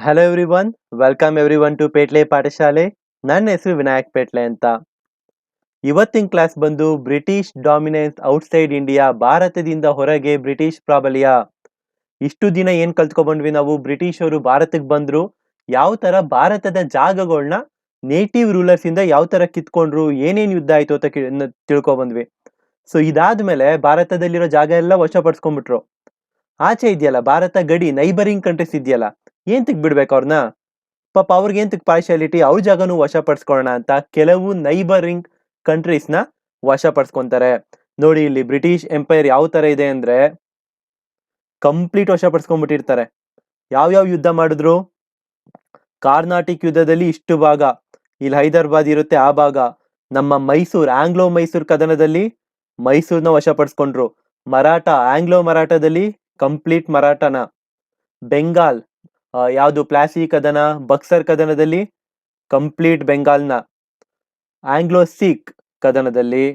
Hello everyone, welcome everyone to Petle Pathashale. ನನ್ನ ಹೆಸರು ವಿನಾಯಕ್ ಪೇಟ್ಲೆ ಅಂತ. ಇವತ್ತಿನ ಕ್ಲಾಸ್ ಬಂದು ಬ್ರಿಟಿಷ್ ಡಾಮಿನೆನ್ಸ್ ಔಟ್ಸೈಡ್ ಇಂಡಿಯಾ, ಭಾರತದಿಂದ ಹೊರಗೆ ಬ್ರಿಟಿಷ್ ಪ್ರಾಬಲ್ಯ. ಇಷ್ಟು ದಿನ ಏನ್ ಕಲ್ತ್ಕೊಂಡ್ಬಂದ್ವಿ ನಾವು, ಬ್ರಿಟಿಷ್ ಅವರು ಭಾರತಕ್ಕೆ ಬಂದ್ರು, ಯಾವ ತರ ಭಾರತದ ಜಾಗಗಳನ್ನ ನೇಟಿವ್ ರೂಲರ್ಸ್ ಇಂದ ಯಾವ ತರ ಕಿತ್ಕೊಂಡ್ರು, ಏನೇನ್ ಯುದ್ಧ ಆಯ್ತು ಅಂತ ತಿಳ್ಕೊಬಂದ್ವಿ. ಸೊ ಇದಾದ್ಮೇಲೆ ಭಾರತದಲ್ಲಿರೋ ಜಾಗ ಎಲ್ಲ ವಶಪಡಿಸ್ಕೊಂಡ್ಬಿಟ್ರು. ಆಚೆ ಇದೆಯಲ್ಲ ಭಾರತ ಗಡಿ, ನೈಬರಿಂಗ್ ಕಂಟ್ರೀಸ್ ಇದೆಯಲ್ಲ, ಏಂತಕ್ ಬಿಡ್ಬೇಕು ಅವ್ರನ್ನ? ಪಾಪ ಅವ್ರಿಗೆ ಏಂತಕ್ ಪಾರ್ಶಾಲಿಟಿ, ಅವ್ರ ಜಾಗನೂ ವಶಪಡಿಸ್ಕೊಳ್ಳೋಣ ಅಂತ ಕೆಲವು ನೈಬರಿಂಗ್ ಕಂಟ್ರೀಸ್ ನ ವಶಪಡಿಸ್ಕೊಂತಾರೆ. ನೋಡಿ ಇಲ್ಲಿ ಬ್ರಿಟಿಷ್ ಎಂಪೈರ್ ಯಾವ ತರ ಇದೆ ಅಂದ್ರೆ ಕಂಪ್ಲೀಟ್ ವಶಪಡಿಸ್ಕೊಂಡ್ಬಿಟ್ಟಿರ್ತಾರೆ. ಯಾವ್ಯಾವ ಯುದ್ಧ ಮಾಡಿದ್ರು? ಕಾರ್ನಾಟಿಕ್ ಯುದ್ಧದಲ್ಲಿ ಇಷ್ಟು ಭಾಗ, ಇಲ್ಲಿ ಹೈದರಾಬಾದ್ ಇರುತ್ತೆ ಆ ಭಾಗ. ನಮ್ಮ ಮೈಸೂರ್, ಆಂಗ್ಲೋ ಮೈಸೂರ್ ಕದನದಲ್ಲಿ ಮೈಸೂರ್ನ ವಶಪಡಿಸ್ಕೊಂಡ್ರು. ಮರಾಠ, ಆಂಗ್ಲೋ ಮರಾಠದಲ್ಲಿ ಕಂಪ್ಲೀಟ್ ಮರಾಠನ. ಬೆಂಗಾಲ್, ಯಾವುದು ಪ್ಲಾಸಿ ಕದನ, ಬಕ್ಸರ್ ಕದನದಲ್ಲಿ ಕಂಪ್ಲೀಟ್ ಬೆಂಗಾಲ್ನ. ಆಂಗ್ಲೋ ಸಿಖ್ ಕದನದಲ್ಲಿ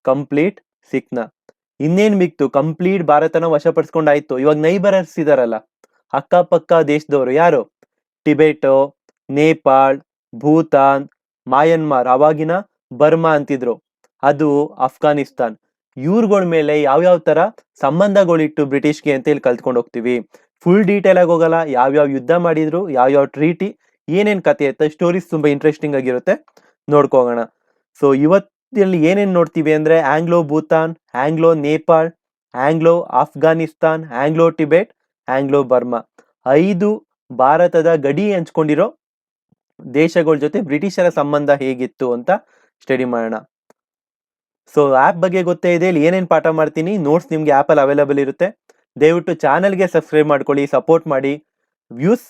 ಕಂಪ್ಲೀಟ್ ಸಿಖ್ನ. ಇನ್ನೇನ್ ಮಿಕ್ತು? ಕಂಪ್ಲೀಟ್ ಭಾರತನ ವಶಪಡಿಸ್ಕೊಂಡಾಯ್ತು. ಇವಾಗ ನೈಬರರ್ಸ್ ಇದಾರಲ್ಲ, ಅಕ್ಕಪಕ್ಕ ದೇಶದವರು ಯಾರು? ಟಿಬೆಟೋ, ನೇಪಾಳ್, ಭೂತಾನ್, ಮಾಯನ್ಮಾರ್, ಅವಾಗಿನ ಬರ್ಮಾ ಅಂತಿದ್ರು, ಅದು ಅಫ್ಘಾನಿಸ್ತಾನ್. ಇವ್ರುಗಳ ಮೇಲೆ ಯಾವ್ಯಾವ ತರ ಸಂಬಂಧಗಳಿಟ್ಟು ಬ್ರಿಟಿಷ್ಗೆ ಅಂತ ಇಲ್ಲಿ ಕಲ್ತ್ಕೊಂಡು ಹೋಗ್ತೀವಿ. ಫುಲ್ ಡೀಟೇಲ್ ಆಗಿ ಹೋಗಲ್ಲ, ಯಾವ್ಯಾವ ಯುದ್ಧ ಮಾಡಿದ್ರು, ಯಾವ್ಯಾವ ಟ್ರೀಟಿ, ಏನೇನ್ ಕತೆ ಅಂತ. ಸ್ಟೋರೀಸ್ ತುಂಬಾ ಇಂಟ್ರೆಸ್ಟಿಂಗ್ ಆಗಿರುತ್ತೆ, ನೋಡ್ಕೋಗೋಣ. ಸೊ ಇವತ್ತಿನಲ್ಲಿ ಏನೇನ್ ನೋಡ್ತೀವಿ ಅಂದ್ರೆ Anglo Bhutan, Anglo Nepal, Anglo Afghanistan, Anglo Tibet, Anglo Burma. 5 ಭಾರತದ ಗಡಿ ಹಂಚ್ಕೊಂಡಿರೋ ದೇಶಗಳ ಜೊತೆ ಬ್ರಿಟಿಷರ ಸಂಬಂಧ ಹೇಗಿತ್ತು ಅಂತ ಸ್ಟಡಿ ಮಾಡೋಣ. ಸೊ ಆಪ್ ಬಗ್ಗೆ ಗೊತ್ತೇ ಇದೆ, ಇಲ್ಲಿ ಏನೇನ್ ಪಾಠ ಮಾಡ್ತೀನಿ, ನೋಟ್ಸ್ ನಿಮ್ಗೆ ಆಪ್ ಅಲ್ಲಿ ಅವೈಲೇಬಲ್ ಇರುತ್ತೆ. ದಯವಿಟ್ಟು ಚಾನಲ್ಗೆ ಸಬ್ಸ್ಕ್ರೈಬ್ ಮಾಡ್ಕೊಳ್ಳಿ, ಸಪೋರ್ಟ್ ಮಾಡಿ. ವ್ಯೂಸ್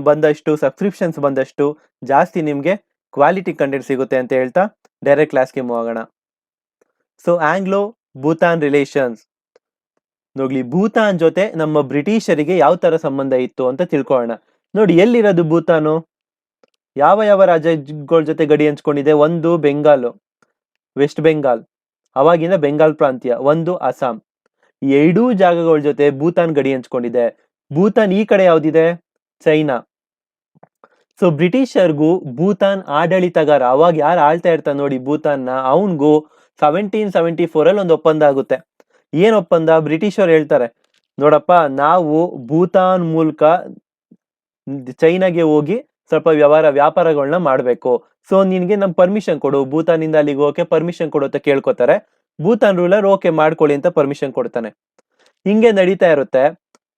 ಬಂದಷ್ಟು, ಸಬ್ಸ್ಕ್ರಿಪ್ಷನ್ಸ್ ಬಂದಷ್ಟು ಜಾಸ್ತಿ ನಿಮ್ಗೆ ಕ್ವಾಲಿಟಿ ಕಂಟೆಂಟ್ ಸಿಗುತ್ತೆ ಅಂತ ಹೇಳ್ತಾ ಡೈರೆಕ್ಟ್ ಕ್ಲಾಸ್ಗೆ ಮೂವ್ ಆಗೋಣ. So Anglo Bhutan relations. ನೋಡ್ಲಿ, ಭೂತಾನ್ ಜೊತೆ ನಮ್ಮ ಬ್ರಿಟಿಷರಿಗೆ ಯಾವ ತರ ಸಂಬಂಧ ಇತ್ತು ಅಂತ ತಿಳ್ಕೊಳ್ಳೋಣ. ನೋಡಿ, ಎಲ್ಲಿರೋದು ಭೂತಾನು? ಯಾವ ಯಾವ ರಾಜ್ಯಗಳ ಜೊತೆ ಗಡಿ ಹಂಚ್ಕೊಂಡಿದೆ? ಒಂದು ಬೆಂಗಾಲ್, ವೆಸ್ಟ್ ಬೆಂಗಾಲ್, ಅವಾಗಿನ ಬೆಂಗಾಲ್ ಪ್ರಾಂತ್ಯ. ಒಂದು ಅಸ್ಸಾಂ. ಈ 2 ಜಾಗಗಳ ಜೊತೆ ಭೂತಾನ್ ಗಡಿ ಹಂಚ್ಕೊಂಡಿದೆ. ಭೂತಾನ್ ಈ ಕಡೆ ಯಾವ್ದಿದೆ? ಚೈನಾ. ಸೊ ಬ್ರಿಟಿಷರ್ಗೂ ಭೂತಾನ್ ಆಡಳಿತಗಾರ, ಅವಾಗ ಯಾರು ಆಳ್ತಾ ಇರ್ತಾನೆ ನೋಡಿ ಭೂತಾನ್ನ, ಅವನ್ಗೂ 1774 ಅಲ್ಲಿ ಒಂದು ಒಪ್ಪಂದ ಆಗುತ್ತೆ. ಏನ್ ಒಪ್ಪಂದ? ಬ್ರಿಟಿಷ್ ಅವ್ರು ಹೇಳ್ತಾರೆ, ನೋಡಪ್ಪ, ನಾವು ಭೂತಾನ್ ಮೂಲಕ ಚೈನಾಗೆ ಹೋಗಿ ಸ್ವಲ್ಪ ವ್ಯಾಪಾರಗಳನ್ನ ಮಾಡ್ಬೇಕು, ಸೊ ನಿನ್ಗೆ ನಮ್ ಪರ್ಮಿಷನ್ ಕೊಡು, ಭೂತಾನಿಂದ ಅಲ್ಲಿಗೆ ಹೋಗಕ್ಕೆ ಪರ್ಮಿಷನ್ ಕೊಡು ಅಂತ ಕೇಳ್ಕೊತಾರೆ. ಭೂತಾನ್ ರೂಲರ್ ಓಕೆ ಮಾಡ್ಕೊಳ್ಳಿ ಅಂತ ಪರ್ಮಿಷನ್ ಕೊಡ್ತಾನೆ. ಹಿಂಗೆ ನಡೀತಾ ಇರುತ್ತೆ.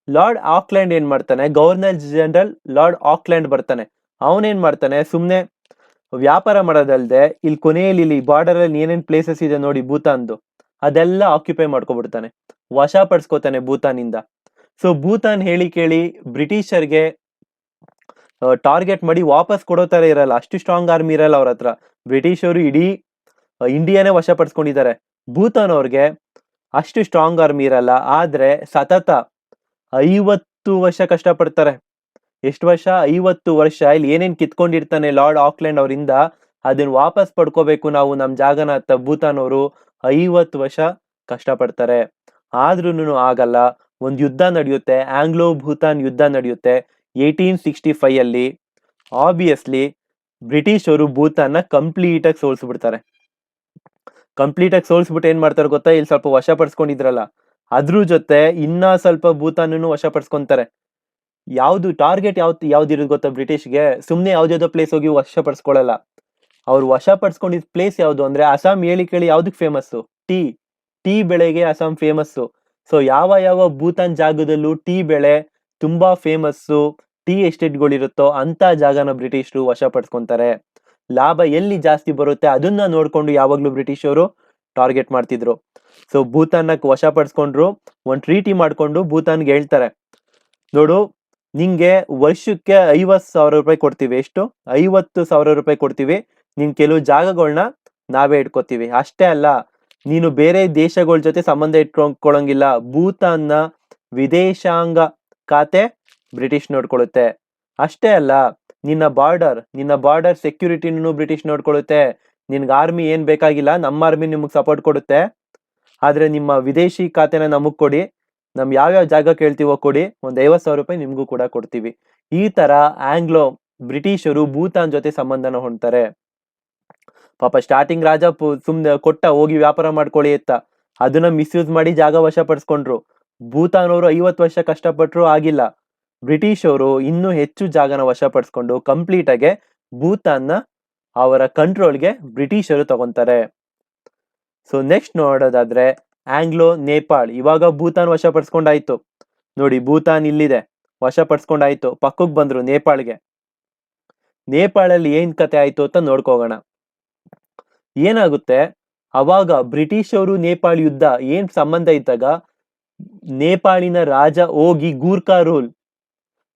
ಲಾರ್ಡ್ ಆಕ್ಲೆಂಡ್ ಏನ್ ಮಾಡ್ತಾನೆ, ಗವರ್ನರ್ ಜನರಲ್ ಲಾರ್ಡ್ ಆಕ್ಲೆಂಡ್ ಬರ್ತಾನೆ. ಅವನೇನ್ ಮಾಡ್ತಾನೆ, ಸುಮ್ನೆ ವ್ಯಾಪಾರ ಮಾಡೋದಲ್ದೆ ಇಲ್ಲಿ ಕೊನೆಯಲ್ಲಿ ಇಲ್ಲಿ ಬಾರ್ಡರ್ ಅಲ್ಲಿ ಏನೇನ್ ಪ್ಲೇಸಸ್ ಇದೆ ನೋಡಿ ಭೂತಾನ್ದು, ಅದೆಲ್ಲ ಆಕ್ಯುಪೈ ಮಾಡ್ಕೊಬಿಡ್ತಾನೆ, ವಶ ಪಡಿಸ್ಕೋತಾನೆ ಭೂತಾನಿಂದ. ಸೊ ಭೂತಾನ್ ಹೇಳಿ ಕೇಳಿ ಬ್ರಿಟಿಷರ್ಗೆ ಟಾರ್ಗೆಟ್ ಮಾಡಿ ವಾಪಸ್ ಕೊಡೋ ತರ ಇರಲ್ಲ, ಅಷ್ಟು ಸ್ಟ್ರಾಂಗ್ ಆರ್ಮಿ ಇರಲ್ಲ ಅವ್ರ ಹತ್ರ. ಬ್ರಿಟಿಷರು ಇಡೀ ಇಂಡಿಯಾನೇ ವಶಪಡಿಸ್ಕೊಂಡಿದ್ದಾರೆ. ಭೂತಾನ್ ಅವ್ರಿಗೆ ಅಷ್ಟು ಸ್ಟ್ರಾಂಗ್ ಆರ್ಮಿ ಇರಲ್ಲ, ಆದ್ರೆ ಸತತ 50 ವರ್ಷ ಕಷ್ಟಪಡ್ತಾರೆ. ಎಷ್ಟು ವರ್ಷ? 50 ವರ್ಷ. ಇಲ್ಲಿ ಏನೇನ್ ಕಿತ್ಕೊಂಡಿರ್ತಾನೆ ಲಾರ್ಡ್ ಆಕ್ಲೆಂಡ್ ಅವರಿಂದ, ಅದನ್ನ ವಾಪಸ್ ಪಡ್ಕೋಬೇಕು ನಾವು ನಮ್ ಜಾಗನ ಅಂತ ಭೂತಾನ್ ಅವರು 50 ವರ್ಷ ಕಷ್ಟಪಡ್ತಾರೆ. ಆದ್ರೂನು ಆಗಲ್ಲ. ಒಂದ್ ಯುದ್ಧ ನಡೆಯುತ್ತೆ, ಆಂಗ್ಲೋ ಭೂತಾನ್ ಯುದ್ಧ ನಡೆಯುತ್ತೆ 1865 ಅಲ್ಲಿ. ಆಬ್ವಿಯಸ್ಲಿ ಬ್ರಿಟಿಷ್ ಅವರು ಭೂತಾನ್ನ ಕಂಪ್ಲೀಟ್ ಆಗಿ ಸೋಲ್ಸ್ಬಿಡ್ತಾರೆ. ಕಂಪ್ಲೀಟ್ ಆಗಿ ಸೋಲ್ಸ್ಬಿಟ್ಟು ಏನ್ ಮಾಡ್ತಾರೆ ಗೊತ್ತಾ, ಇಲ್ಲಿ ಸ್ವಲ್ಪ ವಶಪಡಿಸ್ಕೊಂಡಿದ್ರಲ್ಲ ಅದ್ರ ಜೊತೆ ಇನ್ನ ಸ್ವಲ್ಪ ಭೂತಾನನ್ನು ವಶಪಡಿಸ್ಕೊಂತಾರೆ. ಯಾವ್ದು ಟಾರ್ಗೆಟ್ ಯಾವ್ದಿರೋದು ಗೊತ್ತಾ ಬ್ರಿಟಿಷ್ಗೆ? ಸುಮ್ನೆ ಯಾವ್ದಾವ್ದೋ ಪ್ಲೇಸ್ ಹೋಗಿ ವಶಪಡಿಸ್ಕೊಳ್ಳಲ್ಲ. ಅವ್ರು ವಶಪಡಿಸ್ಕೊಂಡಿದ್ ಪ್ಲೇಸ್ ಯಾವ್ದು ಅಂದ್ರೆ ಅಸ್ಸಾಂ. ಹೇಳಿ ಕೇಳಿ, ಯಾವ್ದಕ್ ಫೇಮಸ್ಸು? ಟೀ. ಟೀ ಬೆಳೆಗೆ ಅಸ್ಸಾಂ ಫೇಮಸ್ಸು. ಸೊ ಯಾವ ಯಾವ ಭೂತಾನ್ ಜಾಗದಲ್ಲೂ ಟೀ ಬೆಳೆ ತುಂಬಾ ಫೇಮಸ್ಸು, ಟೀ ಎಸ್ಟೇಟ್ಗಳಿರುತ್ತೋ ಅಂತ ಜಾಗನ ಬ್ರಿಟಿಷರು ವಶಪಡಿಸ್ಕೊಂತಾರೆ. ಲಾಭ ಎಲ್ಲಿ ಜಾಸ್ತಿ ಬರುತ್ತೆ ಅದನ್ನ ನೋಡ್ಕೊಂಡು ಯಾವಾಗ್ಲೂ ಬ್ರಿಟಿಷ್ ಅವರು ಟಾರ್ಗೆಟ್ ಮಾಡ್ತಿದ್ರು. ಸೊ ಭೂತಾನ್ನ ವಶಪಡಿಸ್ಕೊಂಡ್ರು. ಒಂದ್ ಟ್ರೀಟಿ ಮಾಡ್ಕೊಂಡು ಭೂತಾನ್ಗೆ ಹೇಳ್ತಾರೆ, ನೋಡು, ನಿಂಗೆ ವರ್ಷಕ್ಕೆ 50,000 ರೂಪಾಯಿ ಕೊಡ್ತೀವಿ. ಎಷ್ಟು? 50,000 ರೂಪಾಯಿ ಕೊಡ್ತೀವಿ. ನಿನ್ ಕೆಲವು ಜಾಗಗಳನ್ನ ನಾವೇ ಇಟ್ಕೋತೀವಿ. ಅಷ್ಟೇ ಅಲ್ಲ, ನೀನು ಬೇರೆ ದೇಶಗಳ ಜೊತೆ ಸಂಬಂಧ ಇಟ್ಕೊಳಂಗಿಲ್ಲ. ಭೂತಾನ್ನ ವಿದೇಶಾಂಗ ಖಾತೆ ಬ್ರಿಟಿಷ್ ನೋಡ್ಕೊಳ್ಳುತ್ತೆ. ಅಷ್ಟೇ ಅಲ್ಲ, ನಿನ್ನ ಬಾರ್ಡರ್ ಸೆಕ್ಯೂರಿಟಿನೂ ಬ್ರಿಟಿಷ್ ನೋಡ್ಕೊಳ್ಳುತ್ತೆ. ನಿನ್ಗೆ ಆರ್ಮಿ ಏನ್ ಬೇಕಾಗಿಲ್ಲ, ನಮ್ಮ ಆರ್ಮಿ ನಿಮ್ಗೆ ಸಪೋರ್ಟ್ ಕೊಡುತ್ತೆ. ಆದ್ರೆ ನಿಮ್ಮ ವಿದೇಶಿ ಖಾತೆನ ನಮಗ್ ಕೊಡಿ, ನಮ್ ಯಾವ್ಯಾವ ಜಾಗ ಕೇಳ್ತೀವೋ ಕೊಡಿ, ಒಂದ್ 50,000 ರೂಪಾಯಿ ನಿಮ್ಗೂ ಕೂಡ ಕೊಡ್ತೀವಿ. ಈ ತರ ಆಂಗ್ಲೋ ಬ್ರಿಟಿಷರು ಭೂತಾನ್ ಜೊತೆ ಸಂಬಂಧನ ಹೊಂದ್ತಾರೆ. ಪಾಪ ಸ್ಟಾರ್ಟಿಂಗ್ ರಾಜ ಸುಮ್ನೆ ಕೊಟ್ಟ, ಹೋಗಿ ವ್ಯಾಪಾರ ಮಾಡ್ಕೊಳ್ಳಿ ಅಂತ. ಅದನ್ನ ಮಿಸ್ಯೂಸ್ ಮಾಡಿ ಜಾಗ ವಶಪಡಿಸ್ಕೊಂಡ್ರು. ಭೂತಾನ್ ಅವರು 50 ವರ್ಷ ಕಷ್ಟಪಟ್ರು, ಆಗಿಲ್ಲ. ಬ್ರಿಟಿಷ್ ಅವರು ಇನ್ನೂ ಹೆಚ್ಚು ಜಾಗನ ವಶಪಡಿಸ್ಕೊಂಡು ಕಂಪ್ಲೀಟ್ ಆಗಿ ಭೂತಾನ್ನ ಅವರ ಕಂಟ್ರೋಲ್ಗೆ ಬ್ರಿಟಿಷರು ತಗೊಂತಾರೆ. ಸೊ ನೆಕ್ಸ್ಟ್ ನೋಡೋದಾದ್ರೆ ಆಂಗ್ಲೋ ನೇಪಾಳ್. ಇವಾಗ ಭೂತಾನ್ ವಶಪಡಿಸ್ಕೊಂಡಾಯ್ತು ನೋಡಿ, ಭೂತಾನ್ ಇಲ್ಲಿದೆ, ವಶಪಡಿಸ್ಕೊಂಡಾಯ್ತು. ಪಕ್ಕಕ್ಕೆ ಬಂದ್ರು ನೇಪಾಳ್ಗೆ. ನೇಪಾಳಲ್ಲಿ ಏನ್ ಕತೆ ಆಯ್ತು ಅಂತ ನೋಡ್ಕೋಗೋಣ. ಏನಾಗುತ್ತೆ, ಅವಾಗ ಬ್ರಿಟಿಷ್ ಅವರು ನೇಪಾಳ ಯುದ್ಧ ಏನ್ ಸಂಬಂಧ ಇದ್ದಾಗ ನೇಪಾಳಿನ ರಾಜ ಹೋಗಿ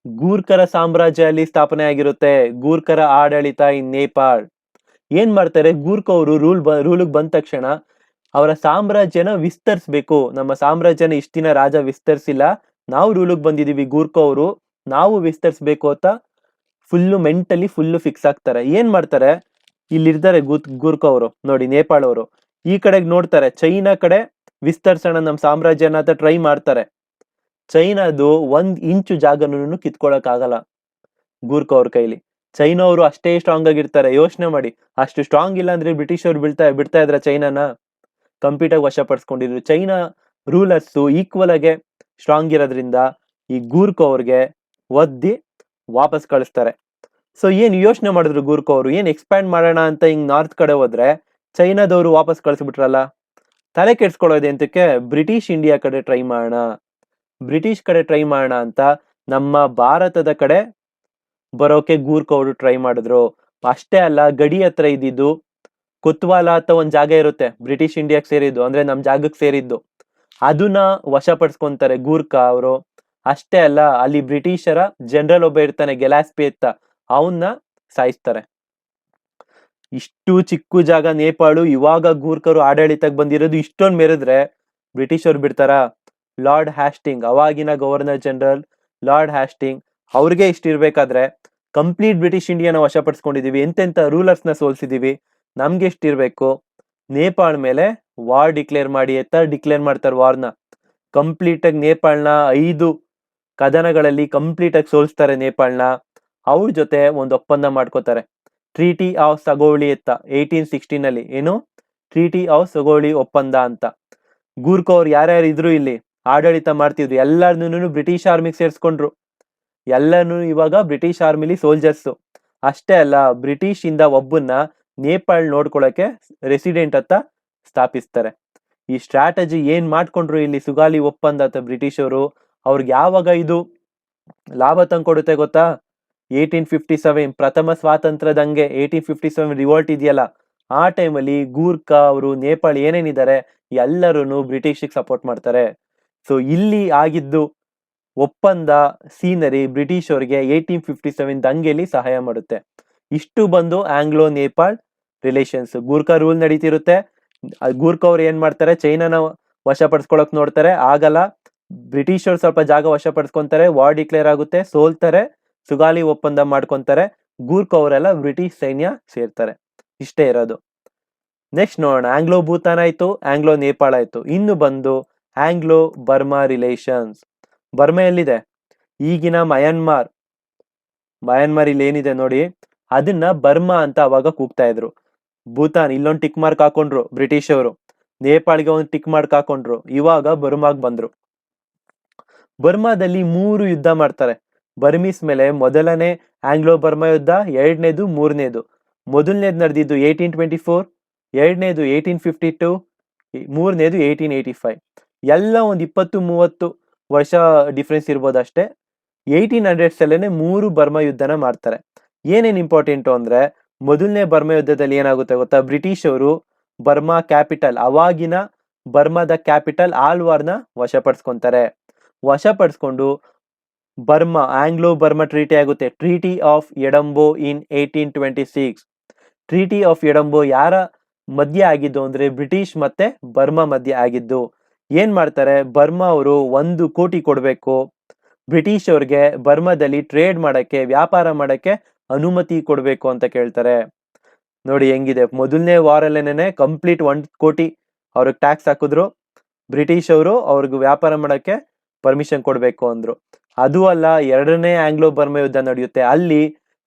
ಗೂರ್ಖರ ಸಾಮ್ರಾಜ್ಯ ಅಲ್ಲಿ ಸ್ಥಾಪನೆ ಆಗಿರುತ್ತೆ. ಗೂರ್ಖರ ಆಡಳಿತ ಇನ್ ನೇಪಾಳ್. ಏನ್ ಮಾಡ್ತಾರೆ, ಗೂರ್ಖ ಅವರು ರೂಲ್ಗೆ ಬಂದ ತಕ್ಷಣ ಅವರ ಸಾಮ್ರಾಜ್ಯನ ವಿಸ್ತರಿಸ್ಬೇಕು. ನಮ್ಮ ಸಾಮ್ರಾಜ್ಯನ ಇಷ್ಟ ದಿನ ರಾಜ ವಿಸ್ತರಿಸಿಲ್ಲ, ನಾವು ರೂಲಿಗೆ ಬಂದಿದೀವಿ, ಗೂರ್ಖ ಅವರು ನಾವು ವಿಸ್ತರಿಸ್ಬೇಕು ಅಂತ ಮೆಂಟಲಿ ಫಿಕ್ಸ್ ಆಗ್ತಾರೆ. ಏನ್ ಮಾಡ್ತಾರೆ, ಇಲ್ಲಿರ್ತಾರೆ ಗೂರ್ಖ ಅವರು ನೋಡಿ, ನೇಪಾಳ ಅವರು ಈ ಕಡೆಗೆ ನೋಡ್ತಾರೆ, ಚೈನಾ ಕಡೆ ವಿಸ್ತರಿಸೋಣ ನಮ್ ಸಾಮ್ರಾಜ್ಯನ ಅಂತ ಟ್ರೈ ಮಾಡ್ತಾರೆ. ಚೈನಾದು 1 ಇಂಚು ಜಾಗನೂ ಕಿತ್ಕೊಳಕ್ ಆಗಲ್ಲ ಗೂರ್ಖ ಅವ್ರ ಕೈಲಿ. ಚೈನಾ ಅವರು ಅಷ್ಟೇ ಸ್ಟ್ರಾಂಗ್ ಆಗಿರ್ತಾರೆ. ಯೋಚನೆ ಮಾಡಿ, ಅಷ್ಟು ಸ್ಟ್ರಾಂಗ್ ಇಲ್ಲ ಅಂದ್ರೆ ಬ್ರಿಟಿಷ್ ಅವ್ರು ಬಿಡ್ತಾ ಇದ್ರ ಚೈನಾನ? ಕಂಪ್ಲೀಟ್ ಆಗಿ ವಶಪಡಿಸ್ಕೊಂಡಿದ್ರು. ಚೈನಾ ರೂಲರ್ಸ್ ಈಕ್ವಲ್ ಆಗಿ ಸ್ಟ್ರಾಂಗ್ ಇರೋದ್ರಿಂದ ಈ ಗೂರ್ಖ ಅವ್ರಿಗೆ ಒದ್ದಿ ವಾಪಸ್ ಕಳಿಸ್ತಾರೆ. ಸೊ ಏನ್ ಯೋಚನೆ ಮಾಡಿದ್ರು ಗೂರ್ಖ ಅವರು, ಏನ್ ಎಕ್ಸ್ಪ್ಯಾಂಡ್ ಮಾಡೋಣ ಅಂತ ಹಿಂಗ್ ನಾರ್ತ್ ಕಡೆ ಹೋದ್ರೆ ಚೈನಾದವರು ವಾಪಸ್ ಕಳಿಸ್ಬಿಟ್ರಲ್ಲ. ತಲೆ ಕೆಡ್ಸ್ಕೊಳ್ಳೋದೆ ಅಂತಕ್ಕೆ ಬ್ರಿಟಿಷ್ ಇಂಡಿಯಾ ಕಡೆ ಟ್ರೈ ಮಾಡೋಣ ಅಂತ ನಮ್ಮ ಭಾರತದ ಕಡೆ ಬರೋಕೆ ಗೂರ್ಖ ಅವರು ಟ್ರೈ ಮಾಡಿದ್ರು. ಅಷ್ಟೇ ಅಲ್ಲ, ಗಡಿ ಹತ್ರ ಇದ್ದಿದ್ದು ಕೊತ್ವಾಲ ಅಂತ ಒಂದ್ ಜಾಗ ಇರುತ್ತೆ, ಬ್ರಿಟಿಷ್ ಇಂಡಿಯಾಕ್ ಸೇರಿದ್ದು, ಅಂದ್ರೆ ನಮ್ ಜಾಗಕ್ಕೆ ಸೇರಿದ್ದು. ಅದನ್ನ ವಶಪಡಿಸ್ಕೊಂತಾರೆ ಗೂರ್ಖ ಅವರು. ಅಷ್ಟೇ ಅಲ್ಲ, ಅಲ್ಲಿ ಬ್ರಿಟಿಷರ ಜನರಲ್ ಒಬ್ಬ ಇರ್ತಾನೆ, ಗೆಲಾಸ್ಪಿ ಅಂತ, ಅವನ್ನ ಸಾಯಿಸ್ತಾರೆ. ಇಷ್ಟು ಚಿಕ್ಕ ಜಾಗ ನೇಪಾಳು, ಇವಾಗ ಗೂರ್ಖರು ಆಡಳಿತಕ್ಕೆ ಬಂದಿರೋದು. ಇಷ್ಟೊಂದು ಮೆರೆದ್ರೆ ಬ್ರಿಟಿಷ್ ಅವ್ರು ಬಿಡ್ತಾರ? ಲಾರ್ಡ್ ಹ್ಯಾಸ್ಟಿಂಗ್, ಅವಾಗಿನ ಗವರ್ನರ್ ಜನರಲ್ ಲಾರ್ಡ್ ಹ್ಯಾಸ್ಟಿಂಗ್, ಅವ್ರಿಗೆ ಇಷ್ಟಿರ್ಬೇಕಾದ್ರೆ ಕಂಪ್ಲೀಟ್ ಬ್ರಿಟಿಷ್ ಇಂಡಿಯಾನ ವಶಪಡಿಸ್ಕೊಂಡಿದೀವಿ, ಎಂತೆಂತ ರೂಲರ್ಸ್ ನ ಸೋಲ್ಸಿದೀವಿ, ನಮ್ಗೆ ಎಷ್ಟಿರ್ಬೇಕು? ನೇಪಾಳ ಮೇಲೆ ವಾರ್ ಡಿಕ್ಲೇರ್ ಮಾಡಿ ಅಂತ ಡಿಕ್ಲೇರ್ ಮಾಡ್ತಾರೆ ವಾರ್ನ. ಕಂಪ್ಲೀಟ್ ಆಗಿ ನೇಪಾಳ್ನ 5 ಕದನಗಳಲ್ಲಿ ಕಂಪ್ಲೀಟ್ ಆಗಿ ಸೋಲ್ಸ್ತಾರೆ ನೇಪಾಳ್ನ. ಅವ್ರ ಜೊತೆ ಒಂದು ಒಪ್ಪಂದ ಮಾಡ್ಕೋತಾರೆ, ಟ್ರೀಟಿ ಆಫ್ ಸಗೋಳಿ ಅಂತ 1816 ಅಲ್ಲಿ. ಏನು? ಟ್ರೀಟಿ ಆಫ್ ಸಗೋಳಿ ಒಪ್ಪಂದ ಅಂತ. ಗೂರ್ಖ ಅವ್ರು ಯಾರ್ಯಾರು ಇದ್ರು ಇಲ್ಲಿ ಆಡಳಿತ ಮಾಡ್ತಿದ್ರು ಎಲ್ಲಾರ್ನು ಬ್ರಿಟಿಷ್ ಆರ್ಮಿಗೆ ಸೇರ್ಸ್ಕೊಂಡ್ರು. ಎಲ್ಲಾನು ಇವಾಗ ಬ್ರಿಟಿಷ್ ಆರ್ಮಿಲಿ ಸೋಲ್ಜರ್ಸ್. ಅಷ್ಟೇ ಅಲ್ಲ, ಬ್ರಿಟಿಷ್ ಇಂದ ಒಬ್ಬನ್ನ ನೇಪಾಳ್ ನೋಡ್ಕೊಳಕ್ಕೆ ರೆಸಿಡೆಂಟ್ ಅಂತ ಸ್ಥಾಪಿಸ್ತಾರೆ. ಈ ಸ್ಟ್ರಾಟಜಿ ಏನ್ ಮಾಡ್ಕೊಂಡ್ರು ಇಲ್ಲಿ ಸುಗಾಲಿ ಒಪ್ಪಂದ ಅಂತ ಬ್ರಿಟಿಷ್ ಅವರು. ಅವ್ರಿಗೆ ಯಾವಾಗ ಇದು ಲಾಭ ತಂದ್ಕೊಡುತ್ತೆ ಗೊತ್ತಾ? 1857 ಪ್ರಥಮ ಸ್ವಾತಂತ್ರ್ಯದಂಗೆ 1857 ರಿವೋಲ್ಟ್ ಇದೆಯಲ್ಲ, ಆ ಟೈಮಲ್ಲಿ ಗೂರ್ಖ ಅವರು ನೇಪಾಳ ಏನೇನಿದ್ದಾರೆ ಎಲ್ಲರೂ ಬ್ರಿಟಿಷಿಗೆ ಸಪೋರ್ಟ್ ಮಾಡ್ತಾರೆ. ಸೊ ಇಲ್ಲಿ ಆಗಿದ್ದು ಒಪ್ಪಂದ ಸೀನರಿ ಬ್ರಿಟಿಷ್ ಅವರಿಗೆ 1857 ದಂಗೆಲಿ ಸಹಾಯ ಮಾಡುತ್ತೆ. ಇಷ್ಟು ಬಂದು Anglo Nepal relations. Gurkha rule ನಡೀತಿರುತ್ತೆ. ಗೂರ್ಖಾ ಅವ್ರು ಏನ್ ಮಾಡ್ತಾರೆ, ಚೈನಾನ ವಶಪಡಿಸ್ಕೊಳಕ್ ನೋಡ್ತಾರೆ, ಆಗಲ್ಲ. ಬ್ರಿಟಿಷ್ ಅವ್ರು ಸ್ವಲ್ಪ ಜಾಗ ವಶಪಡಿಸ್ಕೊಂತಾರೆ, ವಾರ್ ಡಿಕ್ಲೇರ್ ಆಗುತ್ತೆ, ಸೋಲ್ತಾರೆ, ಸುಗಾಲಿ ಒಪ್ಪಂದ ಮಾಡ್ಕೊಂತಾರೆ. ಗೂರ್ಖಾ ಅವರೆಲ್ಲ ಬ್ರಿಟಿಷ್ ಸೈನ್ಯ ಸೇರ್ತಾರೆ. ಇಷ್ಟೇ ಇರೋದು. ನೆಕ್ಸ್ಟ್ ನೋಡೋಣ, ಆಂಗ್ಲೋ ಭೂತಾನ್ ಆಯ್ತು, ಆಂಗ್ಲೋ ನೇಪಾಳ ಆಯ್ತು. ಇನ್ನು ಬಂದು ಆಂಗ್ಲೋ ಬರ್ಮಾ ರಿಲೇಷನ್ಸ್. ಬರ್ಮಾ ಎಲ್ಲಿದೆ? ಈಗಿನ ಮಯನ್ಮಾರ್ ಇಲ್ಲಿ ಏನಿದೆ ನೋಡಿ, ಅದನ್ನ ಬರ್ಮಾ ಅಂತ ಅವಾಗ ಕೂಗ್ತಾ ಇದ್ರು. ಭೂತಾನ್ ಇಲ್ಲೊಂದು ಟಿಕ್ ಮಾರ್ಕ್ ಹಾಕೊಂಡ್ರು ಬ್ರಿಟಿಷ್ ಅವರು, ನೇಪಾಳಿಗೆ ಒಂದು ಟಿಕ್ ಮಾರ್ಕ್ ಹಾಕೊಂಡ್ರು. ಇವಾಗ ಬರ್ಮಾಗ್ ಬಂದ್ರು. ಬರ್ಮಾದಲ್ಲಿ 3 ಯುದ್ಧ ಮಾಡ್ತಾರೆ ಬರ್ಮೀಸ್ ಮೇಲೆ. ಮೊದಲನೇ ಆಂಗ್ಲೋ ಬರ್ಮಾ ಯುದ್ಧ, ಎರಡನೇದು, ಮೂರನೇದು. ಮೊದಲನೇದು ನಡೆದಿದ್ದು 1824, ಎರಡನೇದು 1852, ಮೂರನೇದು 1885. ಎಲ್ಲ ಒಂದು 20-30 ವರ್ಷ ಡಿಫ್ರೆನ್ಸ್ ಇರ್ಬೋದು ಅಷ್ಟೇ. 1800s ಅಲ್ಲೇನೆ 3 ಬರ್ಮಾ ಯುದ್ಧನ ಮಾಡ್ತಾರೆ. ಏನೇನ್ ಇಂಪಾರ್ಟೆಂಟು ಅಂದ್ರೆ, ಮೊದಲನೇ ಬರ್ಮಾ ಯುದ್ಧದಲ್ಲಿ ಏನಾಗುತ್ತೆ ಗೊತ್ತಾ, ಬ್ರಿಟಿಷ್ ಅವರು ಬರ್ಮಾ ಕ್ಯಾಪಿಟಲ್, ಅವಾಗಿನ ಬರ್ಮಾದ ಕ್ಯಾಪಿಟಲ್ ಆಲ್ವಾರ್ನ ವಶಪಡಿಸ್ಕೊಂತಾರೆ. ವಶಪಡಿಸ್ಕೊಂಡು ಬರ್ಮಾ, ಆಂಗ್ಲೋ ಬರ್ಮಾ ಟ್ರೀಟಿ ಆಗುತ್ತೆ, ಟ್ರೀಟಿ ಆಫ್ ಎಡಂಬೋ ಇನ್ 1826. ಟ್ರೀಟಿ ಆಫ್ ಎಡಂಬೋ ಯಾರ ಮಧ್ಯೆ ಆಗಿದ್ದು ಅಂದ್ರೆ ಬ್ರಿಟಿಷ್ ಮತ್ತೆ ಬರ್ಮಾ ಮಧ್ಯೆ ಆಗಿದ್ದು. ಏನ್ ಮಾಡ್ತಾರೆ, ಬರ್ಮಾ ಅವರು 1 ಕೋಟಿ ಕೊಡ್ಬೇಕು, ಬ್ರಿಟಿಷ್ ಅವ್ರಿಗೆ ಬರ್ಮಾದಲ್ಲಿ ಟ್ರೇಡ್ ಮಾಡಕ್ಕೆ, ವ್ಯಾಪಾರ ಮಾಡಕ್ಕೆ ಅನುಮತಿ ಕೊಡ್ಬೇಕು ಅಂತ ಕೇಳ್ತಾರೆ. ನೋಡಿ ಹೆಂಗಿದೆ, ಮೊದಲನೇ ವಾರಲ್ಲೇನೆ ಕಂಪ್ಲೀಟ್ 1 ಕೋಟಿ ಅವ್ರಿಗೆ ಟ್ಯಾಕ್ಸ್ ಹಾಕಿದ್ರು ಬ್ರಿಟಿಷ್ ಅವರು, ಅವ್ರಿಗೆ ವ್ಯಾಪಾರ ಮಾಡಕ್ಕೆ ಪರ್ಮಿಷನ್ ಕೊಡ್ಬೇಕು ಅಂದ್ರು. ಅದು ಅಲ್ಲ, ಎರಡನೇ ಆಂಗ್ಲೋ ಬರ್ಮಾ ಯುದ್ಧ ನಡೆಯುತ್ತೆ. ಅಲ್ಲಿ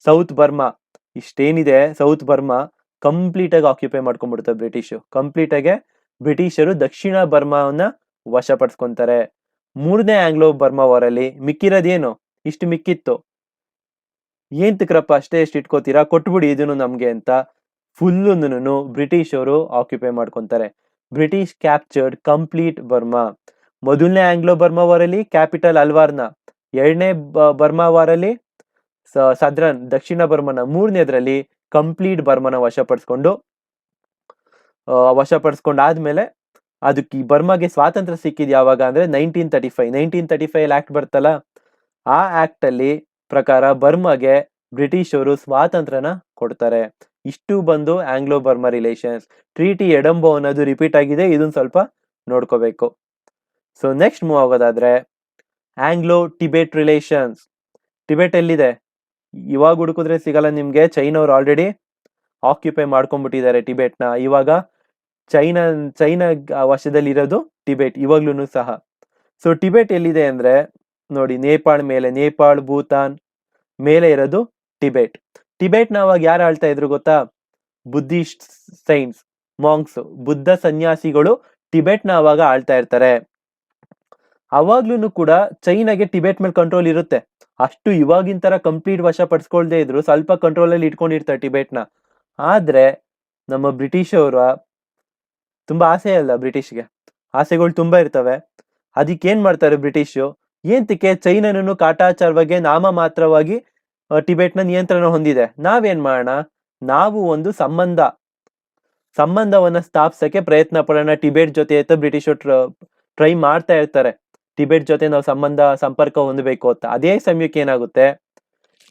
ಸೌತ್ ಬರ್ಮಾ ಇಷ್ಟೇನಿದೆ, ಸೌತ್ ಬರ್ಮಾ ಕಂಪ್ಲೀಟ್ ಆಗಿ ಆಕ್ಯುಪೈ ಮಾಡ್ಕೊಂಡ್ಬಿಡುತ್ತೆ ಬ್ರಿಟಿಷ್. ಕಂಪ್ಲೀಟ್ ಆಗಿ ಬ್ರಿಟಿಷರು ದಕ್ಷಿಣ ಬರ್ಮಾವನ್ನ ವಶಪಡಿಸ್ಕೊಂತಾರೆ. ಮೂರನೇ ಆಂಗ್ಲೋ ಬರ್ಮಾ ವಾರ್ ಅಲ್ಲಿ ಮಿಕ್ಕಿರೋದೇನು, ಇಷ್ಟು ಮಿಕ್ಕಿತ್ತು. ಏಂತಕ್ರಪ್ಪ ಅಷ್ಟೇ ಎಷ್ಟು ಇಟ್ಕೋತೀರಾ, ಕೊಟ್ಬಿಡಿ ಇದನ್ನು ನಮ್ಗೆ ಅಂತ ಫುಲ್ಲು ಬ್ರಿಟಿಷ್ ಅವರು ಆಕ್ಯುಪೈ ಮಾಡ್ಕೊಂತಾರೆ. British captured complete Burma. ಮೊದಲನೇ ಆಂಗ್ಲೋ ಬರ್ಮಾ ವಾರ್ ಅಲ್ಲಿ ಕ್ಯಾಪಿಟಲ್ ಅಲ್ವಾರ್ನ, ಎರಡನೇ ಬರ್ಮಾ ವಾರ್ ಅಲ್ಲಿ ಸದ್ರನ್ ದಕ್ಷಿಣ ಬರ್ಮನ, ಮೂರನೇದ್ರಲ್ಲಿ ಕಂಪ್ಲೀಟ್ ಬರ್ಮನ ವಶಪಡಿಸ್ಕೊಂಡಾದ್ಮೇಲೆ ಅದಕ್ಕೆ ಈ ಬರ್ಮಾಗೆ ಸ್ವಾತಂತ್ರ್ಯ ಸಿಕ್ಕಿದ್ ಯಾವಾಗ ಅಂದ್ರೆ 1935 ಆಕ್ಟ್ ಬರ್ತಲ್ಲ, ಆ ಆಕ್ಟ್ ಅಲ್ಲಿ ಪ್ರಕಾರ ಬರ್ಮಾಗೆ ಬ್ರಿಟಿಷ್ ಅವರು ಸ್ವಾತಂತ್ರ್ಯನ ಕೊಡ್ತಾರೆ. ಇಷ್ಟು ಬಂದು ಆಂಗ್ಲೋ ಬರ್ಮಾ ರಿಲೇಷನ್ಸ್. ಟ್ರೀಟಿ ಎಡಂಬೋ ಅನ್ನೋದು ರಿಪೀಟ್ ಆಗಿದೆ, ಇದನ್ನ ಸ್ವಲ್ಪ ನೋಡ್ಕೋಬೇಕು. ಸೊ ನೆಕ್ಸ್ಟ್ ಮೂವ್ ಆಗೋದಾದ್ರೆ ಆಂಗ್ಲೋ ಟಿಬೆಟ್ ರಿಲೇಷನ್ಸ್. ಟಿಬೆಟ್ ಎಲ್ಲಿದೆ, ಇವಾಗ ಹುಡುಕಿದ್ರೆ ಸಿಗಲ್ಲ ನಿಮ್ಗೆ. ಚೈನಾ ಅವ್ರು ಆಲ್ರೆಡಿ ಆಕ್ಯುಪೈ ಮಾಡ್ಕೊಂಡ್ಬಿಟ್ಟಿದ್ದಾರೆ ಟಿಬೆಟ್ನ. ಇವಾಗ ಚೈನಾ ವಶದಲ್ಲಿ ಇರೋದು ಟಿಬೆಟ್ ಇವಾಗ್ಲೂ ಸಹ. ಸೊ ಟಿಬೆಟ್ ಎಲ್ಲಿದೆ ಅಂದ್ರೆ ನೋಡಿ, ನೇಪಾಳ್ ಭೂತಾನ್ ಮೇಲೆ ಇರೋದು ಟಿಬೆಟ್. ಟಿಬೆಟ್ನ ಅವಾಗ ಯಾರು ಆಳ್ತಾ ಇದ್ರು ಗೊತ್ತಾ? ಬುದ್ಧಿಸ್ಟ್ ಸೈನ್ಸ್, ಮಾಂಗ್ಸ್, ಬುದ್ಧ ಸನ್ಯಾಸಿಗಳು ಟಿಬೆಟ್ನ ಅವಾಗ ಆಳ್ತಾ ಇರ್ತಾರೆ. ಅವಾಗ್ಲೂ ಕೂಡ ಚೈನಾಗೆ ಟಿಬೆಟ್ ಮೇಲೆ ಕಂಟ್ರೋಲ್ ಇರುತ್ತೆ. ಅಷ್ಟು ಇವಾಗಿನ ತರ ಕಂಪ್ಲೀಟ್ ವಶ ಪಡಿಸ್ಕೊಳ್ದೇ ಇದ್ರು ಸ್ವಲ್ಪ ಕಂಟ್ರೋಲ್ ಅಲ್ಲಿ ಇಟ್ಕೊಂಡಿರ್ತಾರೆ ಟಿಬೆಟ್ನ. ಆದ್ರೆ ನಮ್ಮ ಬ್ರಿಟಿಷ್ ಅವರ ತುಂಬಾ ಆಸೆ ಅಲ್ಲ, ಬ್ರಿಟಿಷ್ಗೆ ಆಸೆಗಳು ತುಂಬಾ ಇರ್ತವೆ. ಅದಕ್ಕೇನ್ ಮಾಡ್ತಾರೆ ಬ್ರಿಟಿಷು, ಏಂತಕ್ಕೆ ಚೈನಾನು ಕಾಟಾಚಾರವಾಗಿ ನಾಮ ಮಾತ್ರವಾಗಿ ಟಿಬೆಟ್ನ ನಿಯಂತ್ರಣ ಹೊಂದಿದೆ, ನಾವೇನ್ ಮಾಡೋಣ, ನಾವು ಒಂದು ಸಂಬಂಧವನ್ನ ಸ್ಥಾಪಿಸಕ್ಕೆ ಪ್ರಯತ್ನ ಪಡೋಣ ಟಿಬೆಟ್ ಜೊತೆ ಅಂತ ಬ್ರಿಟಿಷರು ಟ್ರೈ ಮಾಡ್ತಾ ಇರ್ತಾರೆ. ಟಿಬೆಟ್ ಜೊತೆ ನಾವು ಸಂಪರ್ಕ ಹೊಂದಬೇಕು ಅಂತ. ಅದೇ ಸಮಯಕ್ಕೆ ಏನಾಗುತ್ತೆ,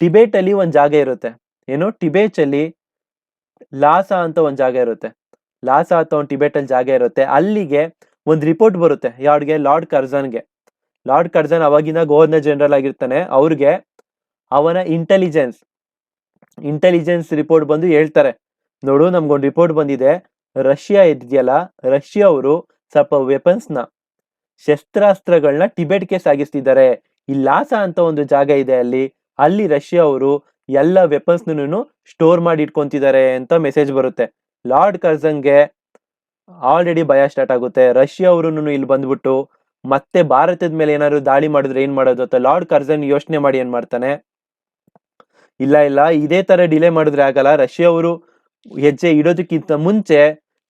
ಟಿಬೆಟ್ ಅಲ್ಲಿ ಒಂದ್ ಜಾಗ ಇರುತ್ತೆ. ಏನು, ಟಿಬೆಟ್ ಅಲ್ಲಿ ಲಾಸಾ ಅಂತ ಒಂದ್ ಜಾಗ ಇರುತ್ತೆ. ಲಾಸಾ ಅಂತ ಒಂದು ಟಿಬೆಟ್ ಅಲ್ಲಿ ಜಾಗ ಇರುತ್ತೆ. ಅಲ್ಲಿಗೆ ಒಂದ್ ರಿಪೋರ್ಟ್ ಬರುತ್ತೆ. ಯಾವ್ಗೆ, ಲಾರ್ಡ್ ಕರ್ಜನ್ಗೆ. ಲಾರ್ಡ್ ಕರ್ಜನ್ ಅವಾಗಿನ ಗವರ್ನರ್ ಜನರಲ್ ಆಗಿರ್ತಾನೆ. ಅವ್ರಿಗೆ ಅವನ ಇಂಟೆಲಿಜೆನ್ಸ್ ರಿಪೋರ್ಟ್ ಬಂದು ಹೇಳ್ತಾರೆ, ನೋಡು ನಮ್ಗೊಂದು ರಿಪೋರ್ಟ್ ಬಂದಿದೆ, ರಷ್ಯಾ ಇದೆಯಲ್ಲ, ರಷ್ಯಾ ಅವರು ಸ್ವಲ್ಪ ವೆಪನ್ಸ್ನ, ಶಸ್ತ್ರಾಸ್ತ್ರಗಳನ್ನ ಟಿಬೆಟ್ಗೆ ಸಾಗಿಸ್ತಿದ್ದಾರೆ. ಈ ಲಾಸಾ ಅಂತ ಒಂದು ಜಾಗ ಇದೆ, ಅಲ್ಲಿ ರಷ್ಯಾ ಅವರು ಎಲ್ಲ ವೆಪನ್ಸ್ ಸ್ಟೋರ್ ಮಾಡಿ ಇಟ್ಕೊಂತಿದ್ದಾರೆ ಅಂತ ಮೆಸೇಜ್ ಬರುತ್ತೆ. ಲಾರ್ಡ್ ಕರ್ಜನ್ಗೆ ಆಲ್ರೆಡಿ ಭಯ ಸ್ಟಾರ್ಟ್ ಆಗುತ್ತೆ. ರಷ್ಯಾ ಅವರು ಇಲ್ಲಿ ಬಂದ್ಬಿಟ್ಟು ಮತ್ತೆ ಭಾರತದ ಮೇಲೆ ಏನಾದ್ರು ದಾಳಿ ಮಾಡಿದ್ರೆ ಏನ್ ಮಾಡೋದು ಅಂತ ಲಾರ್ಡ್ ಕರ್ಜನ್ ಯೋಚನೆ ಮಾಡಿ ಏನ್ ಮಾಡ್ತಾನೆ, ಇಲ್ಲ ಇದೇ ತರ ಡಿಲೇ ಮಾಡಿದ್ರೆ ಆಗಲ್ಲ, ರಷ್ಯಾ ಅವರು ಹೆಜ್ಜೆ ಇಡೋದಕ್ಕಿಂತ ಮುಂಚೆ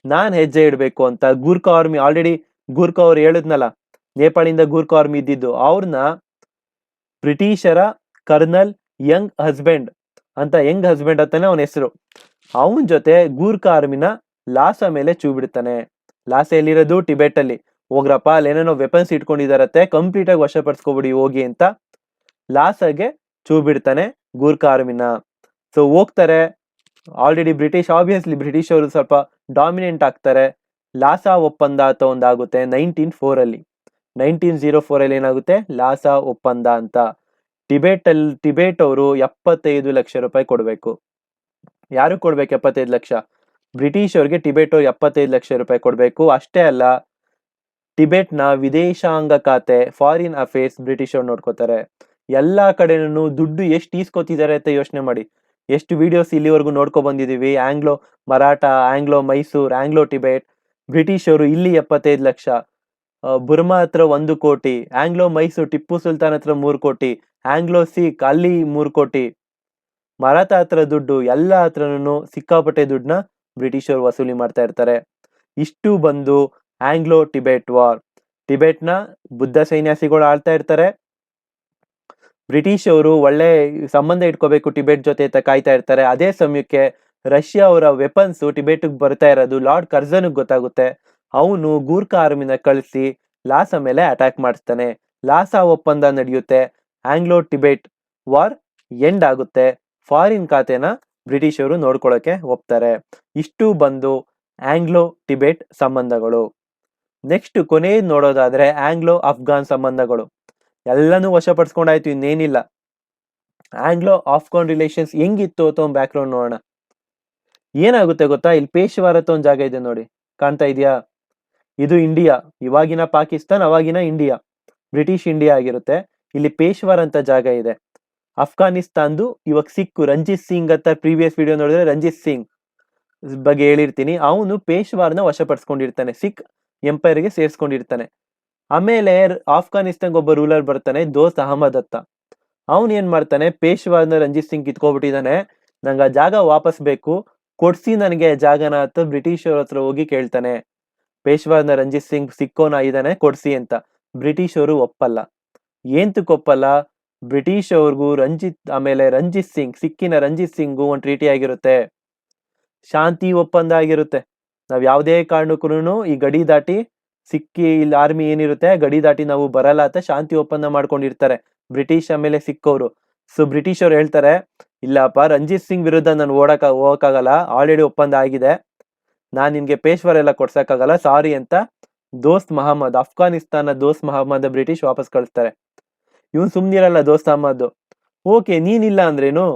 ನಾನ್ ಹೆಜ್ಜೆ ಇಡ್ಬೇಕು ಅಂತ ಗೂರ್ಖಾ ಆರ್ಮಿ, ಆಲ್ರೆಡಿ ಗೂರ್ಖಾ ಅವ್ರು ಹೇಳಿದ್ನಲ್ಲ, ನೇಪಾಳಿಂದ ಗೂರ್ಖಾ ಆರ್ಮಿ ಇದ್ದಿದ್ದು, ಅವ್ರನ್ನ ಬ್ರಿಟಿಷರ ಕರ್ನಲ್ ಯಂಗ್ ಹಸ್ಬೆಂಡ್ ಅಂತಾನೆ ಅವನ ಹೆಸರು, ಅವನ್ ಜೊತೆ ಗೂರ್ಖಾ ಆರ್ಮಿನ ಲಾಸಾ ಮೇಲೆ ಚೂ ಬಿಡ್ತಾನೆ. ಲಾಸಾ ಎಲ್ಲಿರೋದು, ಟಿಬೆಟ್ ಅಲ್ಲಿ. ಹೋಗ್ರಪ್ಪ, ಅಲ್ಲೇನೇನೋ ವೆಪನ್ಸ್ ಇಟ್ಕೊಂಡಿದಾರತ್ತೆ, ಕಂಪ್ಲೀಟ್ ಆಗಿ ವಶಪಡಿಸ್ಕೊಬಿಡಿ ಹೋಗಿ ಅಂತ ಲಾಸಾಗೆ ಚೂ ಬಿಡ್ತಾನೆ ಗೂರ್ಖಾ ಆರ್ಮಿನ. ಸೊ ಹೋಗ್ತಾರೆ. ಆಲ್ರೆಡಿ ಆಬ್ವಿಯಸ್ಲಿ ಬ್ರಿಟಿಷ್ ಅವರು ಸ್ವಲ್ಪ ಡಾಮಿನೆಂಟ್ ಆಗ್ತಾರೆ. ಲಾಸಾ ಒಪ್ಪಂದ ಅಂತ ಒಂದಾಗುತ್ತೆ 1904 ಅಲ್ಲಿ ಏನಾಗುತ್ತೆ, ಲಾಸಾ ಒಪ್ಪಂದ ಅಂತ. ಟಿಬೆಟ್ ಅವರು 75 ಲಕ್ಷ ರೂಪಾಯಿ ಕೊಡ್ಬೇಕು. ಯಾರು ಕೊಡ್ಬೇಕು 75 ಲಕ್ಷ? ಬ್ರಿಟಿಷ್ ಅವ್ರಿಗೆ ಟಿಬೆಟ್ ಅವ್ರು 75 ಲಕ್ಷ ರೂಪಾಯಿ ಕೊಡ್ಬೇಕು. ಅಷ್ಟೇ ಅಲ್ಲ, ಟಿಬೆಟ್ನ ವಿದೇಶಾಂಗ ಖಾತೆ, ಫಾರಿನ್ ಅಫೇರ್ಸ್ ಬ್ರಿಟಿಷ್ ಅವ್ರು ನೋಡ್ಕೋತಾರೆ. ಎಲ್ಲಾ ಕಡೆನೂ ದುಡ್ಡು ಎಷ್ಟು ಈಸ್ಕೊತಿದ್ದಾರೆ ಅಂತ ಯೋಚನೆ ಮಾಡಿ. ಎಷ್ಟು ವಿಡಿಯೋಸ್ ಇಲ್ಲಿವರೆಗೂ ನೋಡ್ಕೊ ಬಂದಿದೀವಿ, Anglo Maratha, Anglo Mysore, Anglo Tibet. British ಅವರು ಇಲ್ಲಿ 75 ಲಕ್ಷ, ಬುರ್ಮಾ ಹತ್ರ 1 ಕೋಟಿ, ಆಂಗ್ಲೋ ಮೈಸೂರ್ ಟಿಪ್ಪು ಸುಲ್ತಾನ್ ಹತ್ರ 3 ಕೋಟಿ, ಆಂಗ್ಲೋ ಸಿಖ್ ಅಲ್ಲಿ 3 ಕೋಟಿ, ಮರಾಠ ಹತ್ರ ದುಡ್ಡು, ಎಲ್ಲ ಹತ್ರನೂ ಸಿಕ್ಕಾಪಟ್ಟೆ ದುಡ್ಡನ್ನ ಬ್ರಿಟಿಷ್ ಅವರು ವಸೂಲಿ ಮಾಡ್ತಾ ಇರ್ತಾರೆ. ಇಷ್ಟು ಬಂದು ಆಂಗ್ಲೋ ಟಿಬೆಟ್ ವಾರ್. ಟಿಬೆಟ್ನ ಬುದ್ಧ ಸನ್ಯಾಸಿಗಳು ಆಳ್ತಾ ಇರ್ತಾರೆ. ಬ್ರಿಟಿಷ್ ಅವರು ಒಳ್ಳೆ ಸಂಬಂಧ ಇಟ್ಕೋಬೇಕು ಟಿಬೆಟ್ ಜೊತೆ ಅಂತ ಕಾಯ್ತಾ ಇರ್ತಾರೆ. ಅದೇ ಸಮಯಕ್ಕೆ ರಷ್ಯಾ ಅವರ ವೆಪನ್ಸ್ ಟಿಬೆಟ್ ಬರ್ತಾ ಇರೋದು ಲಾರ್ಡ್ ಕರ್ಜನ್ ಗೊತ್ತಾಗುತ್ತೆ. ಅವನು ಗೂರ್ಖಾ ಆರ್ಮಿನ ಕಳಿಸಿ ಲಾಸಾ ಮೇಲೆ ಅಟ್ಯಾಕ್ ಮಾಡಿಸ್ತಾನೆ. ಲಾಸಾ ಒಪ್ಪಂದ ನಡೆಯುತ್ತೆ. ಆಂಗ್ಲೋ ಟಿಬೆಟ್ ವಾರ್ ಎಂಡ್ ಆಗುತ್ತೆ. ಫಾರಿನ್ ಖಾತೆನ ಬ್ರಿಟಿಷ್ ಅವರು ನೋಡ್ಕೊಳ್ಳೋಕೆ ಒಪ್ತಾರೆ. ಇಷ್ಟು ಬಂದು ಆಂಗ್ಲೋ ಟಿಬೆಟ್ ಸಂಬಂಧಗಳು. ನೆಕ್ಸ್ಟ್ ಕೊನೆಯದು ನೋಡೋದಾದ್ರೆ ಆಂಗ್ಲೋ ಅಫ್ಘಾನ್ ಸಂಬಂಧಗಳು. ಎಲ್ಲಾನು ವಶಪಡಿಸ್ಕೊಂಡಾಯ್ತು, ಇನ್ನೇನಿಲ್ಲ. ಆಂಗ್ಲೋ ಆಫ್ಘಾನ್ ರಿಲೇಷನ್ಸ್ ಹೆಂಗಿತ್ತು ಅಂತ ಒಂದು ಬ್ಯಾಕ್ ಗ್ರೌಂಡ್ ನೋಡೋಣ. ಏನಾಗುತ್ತೆ ಗೊತ್ತಾ, ಇಲ್ಲಿ ಪೇಶ್ವಾರ್ ಅಂತ ಒಂದು ಜಾಗ ಇದೆ ನೋಡಿ, ಕಾಣ್ತಾ ಇದೆಯಾ? ಇದು ಇಂಡಿಯಾ, ಇವಾಗಿನ ಪಾಕಿಸ್ತಾನ್, ಅವಾಗಿನ ಇಂಡಿಯಾ. ಬ್ರಿಟಿಷ್ ಇಂಡಿಯಾ ಆಗಿರುತ್ತೆ. ಇಲ್ಲಿ ಪೇಶ್ವರ್ ಅಂತ ಜಾಗ ಇದೆ. ಅಫ್ಘಾನಿಸ್ತಾನ್ದು ಇವಾಗ ಸಿಕ್ಕು ರಂಜಿತ್ ಸಿಂಗ್ ಅಂತ ಪ್ರೀವಿಯಸ್ ವಿಡಿಯೋ ನೋಡಿದ್ರೆ ರಂಜಿತ್ ಸಿಂಗ್ ಬಗ್ಗೆ ಹೇಳಿರ್ತೀನಿ. ಅವನು ಪೇಶ್ವಾರ್ನ ವಶಪಡಿಸ್ಕೊಂಡಿರ್ತಾನೆ, ಸಿಖ್ ಎಂಪೈರ್ಗೆ ಸೇರಿಸ್ಕೊಂಡಿರ್ತಾನೆ. ಆಮೇಲೆ ಆಫ್ಘಾನಿಸ್ತಾನ್ಗೆ ಒಬ್ಬ ರೂಲರ್ ಬರ್ತಾನೆ, ದೋಸ್ತ್ ಅಹಮದ್ ಅಂತ. ಅವನ್ ಏನ್ ಮಾಡ್ತಾನೆ, ಪೇಶ್ವಾರ್ನ ರಂಜಿತ್ ಸಿಂಗ್ ಕಿತ್ಕೊಬಿಟ್ಟಿದ್ದಾನೆ, ನಂಗೆ ಆ ಜಾಗ ವಾಪಸ್ ಬೇಕು, ಕೊಡ್ಸಿ ನನಗೆ ಜಾಗನ ಅಂತ ಬ್ರಿಟಿಷ್ ಅವ್ರ ಹತ್ರ ಹೋಗಿ ಕೇಳ್ತಾನೆ. ಪೇಶ್ವಾರ್ನ ರಂಜಿತ್ ಸಿಂಗ್ ಸಿಕ್ಕೋನ ಇದ್ದಾನೆ, ಕೊಡ್ಸಿ ಅಂತ. ಬ್ರಿಟಿಷ್ ಅವರು ಒಪ್ಪಲ್ಲ. ಏಂತಕ್ಕೆ ಒಪ್ಪಲ್ಲ? ಬ್ರಿಟಿಷ್ ಅವ್ರಿಗೂ ಆಮೇಲೆ ರಂಜಿತ್ ಸಿಂಗ್, ಸಿಕ್ಕಿನ ರಂಜಿತ್ ಸಿಂಗು ಒಂದು ಟ್ರೀಟಿ ಆಗಿರುತ್ತೆ, ಶಾಂತಿ ಒಪ್ಪಂದ ಆಗಿರುತ್ತೆ. ನಾವ್ ಯಾವುದೇ ಕಾರಣಕ್ಕೂ ಈ ಗಡಿ ದಾಟಿ ಸಿಕ್ಕಿ ಇಲ್ಲಿ ಆರ್ಮಿ ಏನಿರುತ್ತೆ ಗಡಿ ದಾಟಿ ನಾವು ಬರಲ್ಲ ಅಂತ ಶಾಂತಿ ಒಪ್ಪಂದ ಮಾಡ್ಕೊಂಡಿರ್ತಾರೆ ಬ್ರಿಟಿಷ್ ಆಮೇಲೆ ಸಿಕ್ಕವರು. ಸೊ ಬ್ರಿಟಿಷ್ ಅವ್ರು ಹೇಳ್ತಾರೆ, ಇಲ್ಲಪ್ಪ ರಂಜಿತ್ ಸಿಂಗ್ ವಿರುದ್ಧ ನಾನು ಹೋಗಕ್ಕಾಗಲ್ಲ, ಆಲ್ರೆಡಿ ಒಪ್ಪಂದ ಆಗಿದೆ, ನಾನ್ ನಿನ್ಗೆ ಪೇಶ್ವರ್ ಎಲ್ಲ ಕೊಡ್ಸಕ್ಕಾಗಲ್ಲ, ಸಾರಿ ಅಂತ ದೋಸ್ತ್ ಮಹಮ್ಮದ್, ಅಫ್ಘಾನಿಸ್ತಾನ ದೋಸ್ತ್ ಮಹಮ್ಮದ್ ಬ್ರಿಟಿಷ್ ವಾಪಸ್ ಕಳಿಸ್ತಾರೆ. ಇವನ್ ಸುಮ್ನಿರಲ್ಲ ದೋಸ್ತ್ ಅಹಮದ್. ಓಕೆ ನೀನಿಲ್ಲ ಅಂದ್ರೇನು,